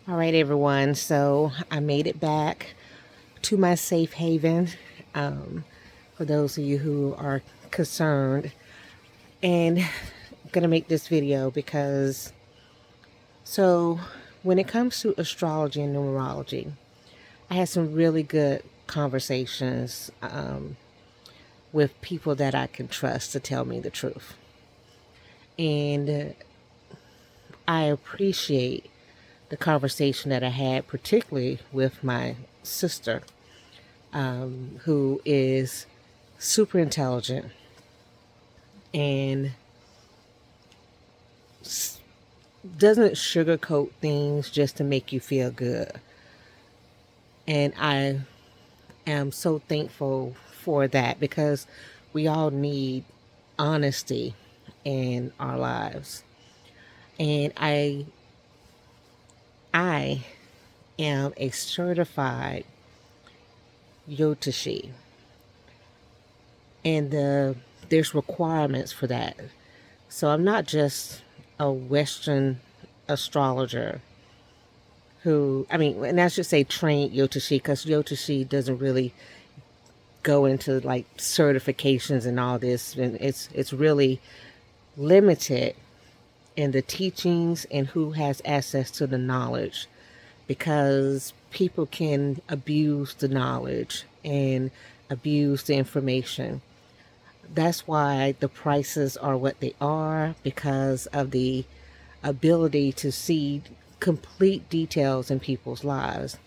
All right, everyone. So I made it back to my safe haven. Um, for those of you who are concerned, and I'm gonna make this video because when it comes to astrology and numerology, I had some really good conversations with people that I can trust to tell me the truth, and I appreciate the conversation that I had, particularly with my sister, who is super intelligent and doesn't sugarcoat things just to make you feel good. And I am so thankful for that because we all need honesty in our lives. And I am a certified Yotishi, and there's requirements for that. So I'm not just a Western astrologer and I should say trained Yotishi, because Yotishi doesn't really go into like certifications and all this, and it's really limited in the teachings and who has access to the knowledge, because people can abuse the knowledge and abuse the information. That's why the prices are what they are, because of the ability to see complete details in people's lives.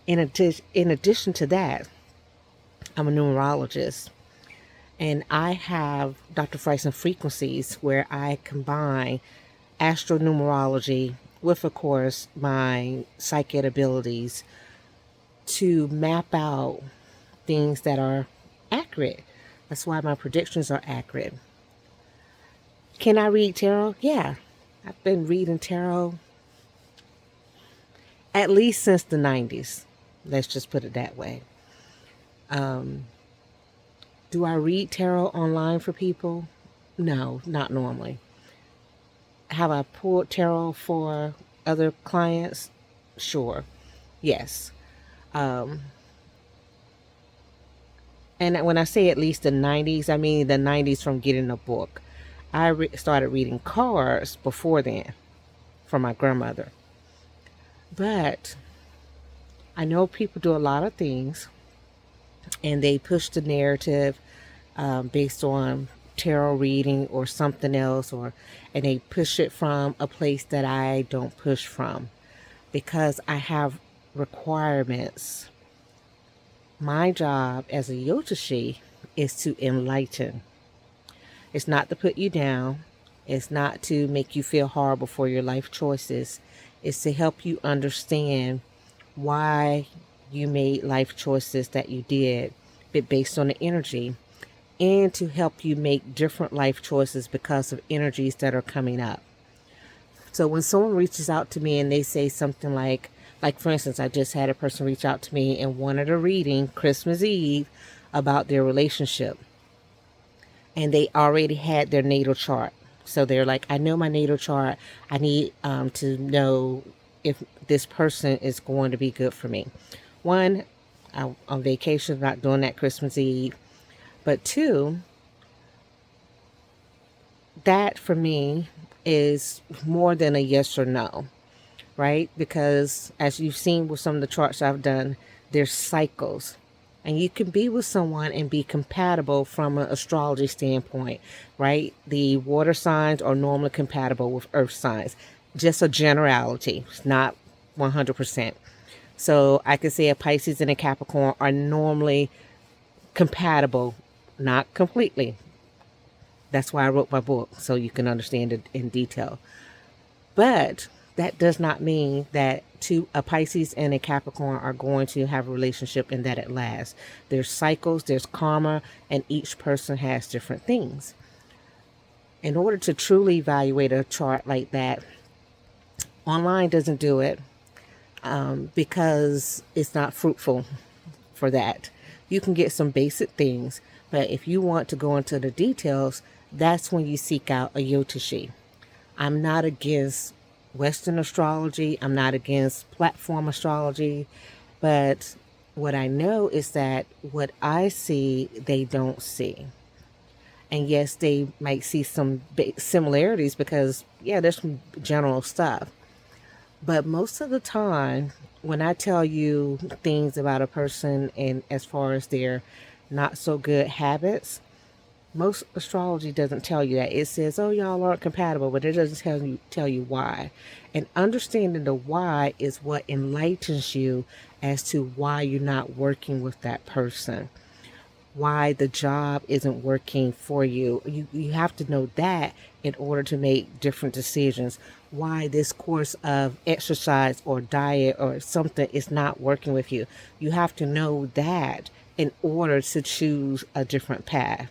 In addition to that, I'm a numerologist, and I have Dr. Friesen frequencies where I combine astronumerology with, of course, my psychic abilities to map out things that are accurate. That's why my predictions are accurate. Can I read tarot? Yeah. I've been reading tarot at least since the 90s. Let's just put it that way. Do I read tarot online for people? No, not normally. Have I pulled tarot for other clients? Sure. Yes. Um, and when I say at least the 90s, I mean the 90s from getting a book. I started reading cards before then from my grandmother. But I know people do a lot of things and they push the narrative based on tarot reading or something else, and they push it from a place that I don't push from because I have requirements. My job as a Yotishi is to enlighten. It's not to put you down. It's not to make you feel horrible for your life choices. It's to help you understand why you made life choices that you did, but based on the energy, and to help you make different life choices because of energies that are coming up. So when someone reaches out to me and they say something like for instance, I just had a person reach out to me and wanted a reading Christmas Eve about their relationship, and they already had their natal chart. So they're like, I know my natal chart. I need to know if this person is going to be good for me. One, I'm on vacation, not doing that Christmas Eve. But two, that for me is more than a yes or no, right? Because as you've seen with some of the charts I've done, there's cycles. And you can be with someone and be compatible from an astrology standpoint, right? The water signs are normally compatible with earth signs. Just a generality. It's not 100%. So I could say a Pisces and a Capricorn are normally compatible, not completely. That's why I wrote my book, so you can understand it in detail. But that does not mean that a Pisces and a Capricorn are going to have a relationship and that it lasts. There's cycles, there's karma, and each person has different things. In order to truly evaluate a chart like that, online doesn't do it because it's not fruitful for that. You can get some basic things, but if you want to go into the details, that's when you seek out a Yotishi. I'm not against Western astrology. I'm not against platform astrology, but what I know is that what I see, they don't see. And yes, they might see some big similarities because, yeah, there's some general stuff. But most of the time, when I tell you things about a person and as far as their not so good habits, most astrology doesn't tell you that. It says, "Oh, y'all aren't compatible," but it doesn't tell you why. And understanding the why is what enlightens you as to why you're not working with that person, why the job isn't working for you. You have to know that in order to make different decisions. Why this course of exercise or diet or something is not working with you. You have to know that in order to choose a different path.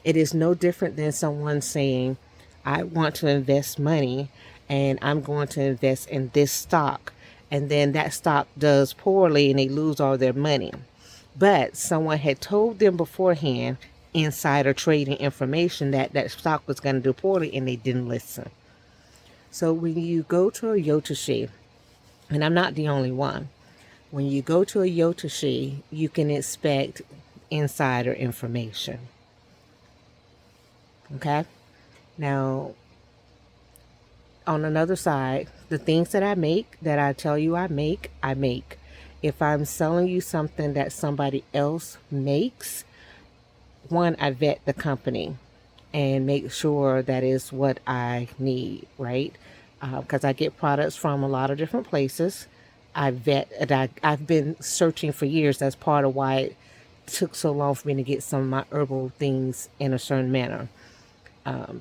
It is no different than someone saying, I want to invest money and I'm going to invest in this stock. And then that stock does poorly and they lose all their money. But someone had told them beforehand, insider trading information, that that stock was going to do poorly and they didn't listen. So when you go to a yotoshi, and I'm not the only one, when you go to a yotoshi, you can expect insider information. Okay? Now, on another side, the things that I make, that I tell you I make, I make. If I'm selling you something that somebody else makes, one, I vet the company and make sure that is what I need, right? Because I get products from a lot of different places. I vet, and I've been searching for years. That's part of why it took so long for me to get some of my herbal things in a certain manner,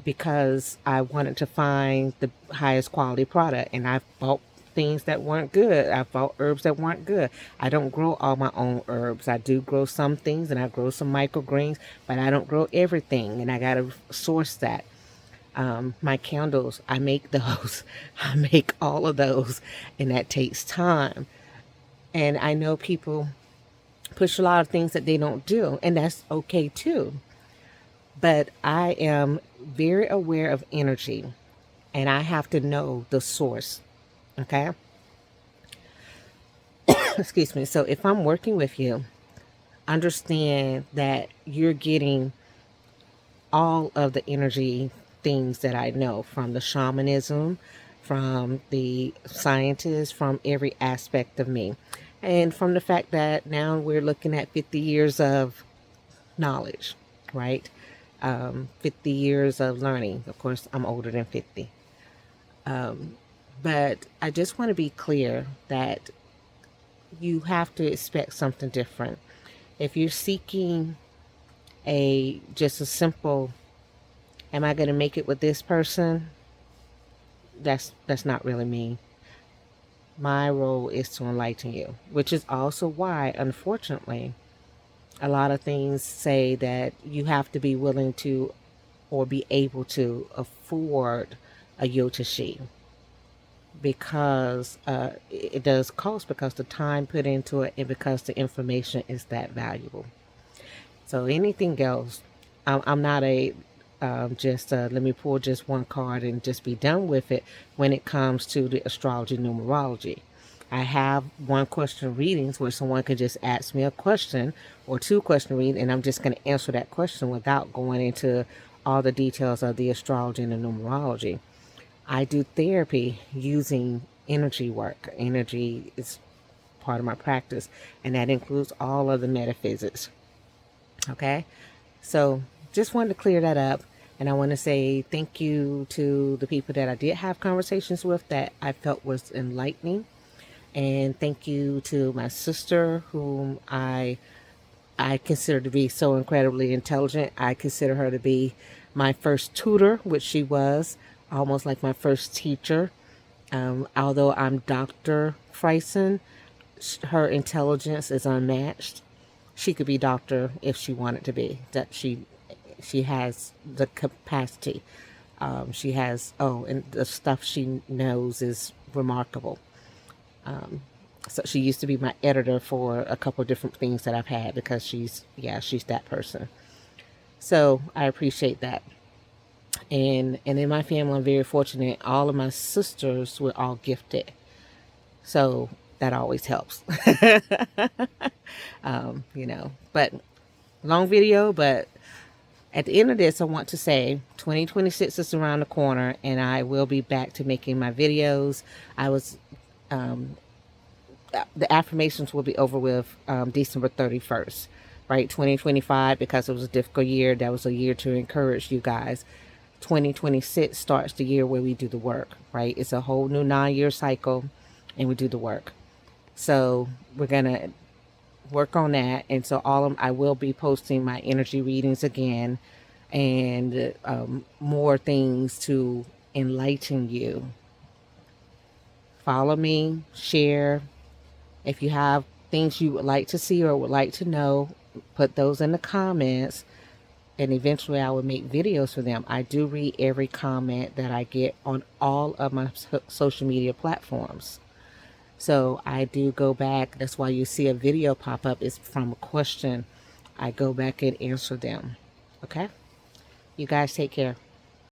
because I wanted to find the highest quality product. And I bought things that weren't good. I bought herbs that weren't good. I don't grow all my own herbs. I do grow some things and I grow some microgreens, but I don't grow everything. And I got to source that. My candles, I make those. I make all of those, and that takes time. And I know people push a lot of things that they don't do, and that's okay too. But I am very aware of energy and I have to know the source. Okay. Excuse me. So if I'm working with you, understand that you're getting all of the energy things that I know, from the shamanism, from the scientists, from every aspect of me. And from the fact that now we're looking at 50 years of knowledge, right? 50 years of learning. Of course, I'm older than 50. Um, but I just want to be clear that you have to expect something different. If you're seeking just a simple, am I going to make it with this person? That's not really me. My role is to enlighten you, which is also why, unfortunately, a lot of things say that you have to be willing to or be able to afford a yotoshi, because it does cost, because the time put into it and because the information is that valuable. So anything else, I'm not a just let me pull just one card and just be done with it when it comes to the astrology numerology. I have one question readings where someone could just ask me a question, or two question reading, and I'm just going to answer that question without going into all the details of the astrology and the numerology. I do therapy using energy work. Energy is part of my practice, and that includes all of the metaphysics. Okay, so just wanted to clear that up. And I want to say thank you to the people that I did have conversations with that I felt was enlightening. And thank you to my sister, whom I consider to be so incredibly intelligent. I consider her to be my first tutor, which she was, almost like my first teacher. Although I'm Dr. Friesen, her intelligence is unmatched. She could be doctor if she wanted to be. That she has the capacity. She has, and the stuff she knows is remarkable. So she used to be my editor for a couple of different things that I've had, because she's that person. So I appreciate that. And in my family, I'm very fortunate. All of my sisters were all gifted. So that always helps. But long video, but at the end of this, I want to say 2026 is around the corner, and I will be back to making my videos. I was, the affirmations will be over with December 31st, right? 2025, because it was a difficult year. That was a year to encourage you guys. 2026 starts the year where we do the work, right? It's a whole new 9-year cycle, and we do the work. So we're going to work on that. And so I will be posting my energy readings again, and more things to enlighten you. Follow me, share. If you have things you would like to see or would like to know, put those in the comments, and eventually I will make videos for them. I do read every comment that I get on all of my social media platforms. So I do go back. That's why you see a video pop up. It's from a question. I go back and answer them. Okay? You guys take care.